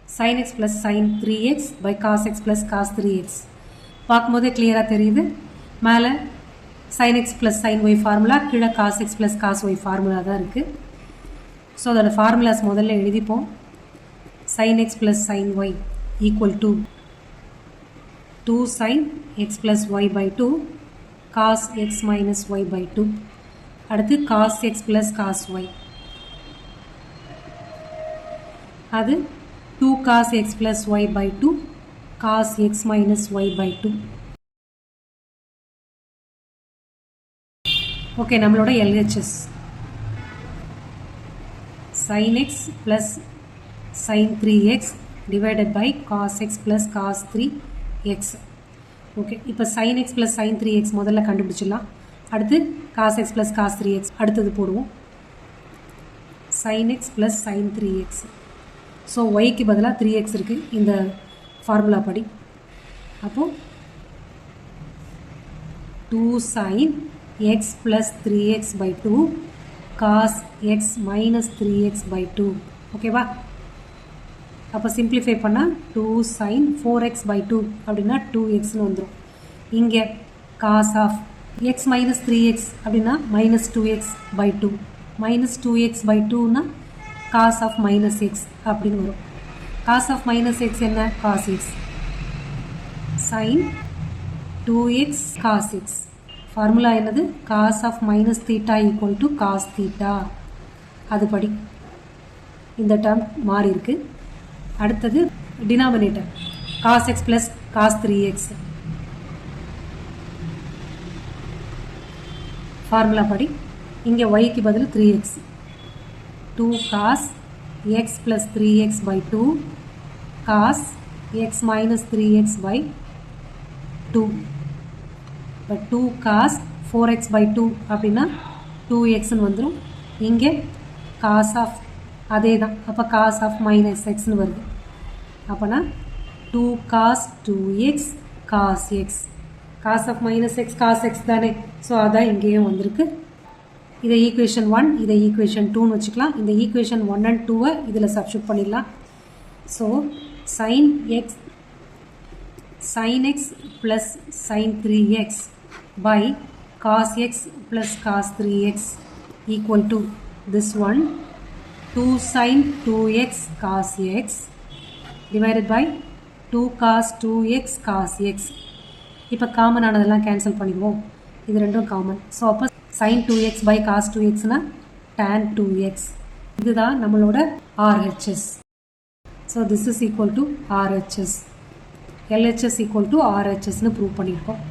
sin x plus sin 3x by cos x plus cos 3x. பார்க்கும்போதே கிளியராக தெரியுது. மேலே sin x plus sin y formula, கீழே cos x plus cos y formula தான் இருக்குது. So அதோட ஃபார்முலாஸ் முதல்ல எழுதிப்போம். sin x plus sin y equal to 2 sin x plus y by 2 cos x minus y by 2. அடுத்து cos x plus cos y. அது 2 cos x plus y by 2 cos x minus y by 2. Okay, நம்மளோட LHS sin x plus sin 3x divided by cos x plus cos 3x. Okay, இப்போ sin x plus sin 3x முதல்ல கண்டுபிடிச்சிடலாம். அடுத்து cos x plus cos 3x அடுத்தது போடுவோம். sin x plus sin 3x. So yக்கு பதிலாக 3x இருக்குது இந்த ஃபார்முலா படி. அப்போது 2 sin x plus 3x by 2 cos x minus 3x by 2. ஓகேவா? அப்போ சிம்பிளிஃபை பண்ணால் 2 sin 4x by 2 அப்படின்னா 2xன்னு வந்துடும். இங்கே cos of x minus 3x அப்படின்னா minus 2x by 2. minus 2x by 2னா cos of minus x அப்படின்னு வரும். cos of minus x என்ன? cos x. sin 2x cos x. Formula என்னது? cos of minus theta equal to cos theta. அதுபடி இந்த term மாறி இருக்கு. அடுத்தது denominator cos x plus cos 3x. Formula படி இங்கே yக்கு பதில் 3x. 2 cos x plus 3x by 2 cos x minus 3x by 2. இப்போ 2 cos 4x by 2 அப்படின்னா 2xன்னு வந்துடும். இங்கே cos of அதே தான், அப்போ cos of minus xன்னு வருது. அப்போனா 2 cos 2x cos x. cos of minus x cos x தானே, ஸோ அதான் இங்கேயும் வந்திருக்கு. இதை ஈக்குவேஷன் 1, இதை ஈக்குவேஷன் 2ன்னு வச்சுக்கலாம். இந்த ஈக்குவேஷன் 1 and 2 இதில் சப்ஸ்டியூட் பண்ணிடலாம். So sin x plus sin 3x by cos x plus cos 3x equal to this one 2 sin 2x cos x divided by 2 cos 2x cos x. இப்போ common ஆனதெல்லாம் cancel பண்ணிடுவோம். இது ரெண்டும் common. So அப்போ sin 2x by cos 2xனா tan 2x. இதுதான் நம்மளோட RHS. So this is equal to RHS. LHS equal to RHSன்னு ப்ரூவ் பண்ணியிருக்கோம்.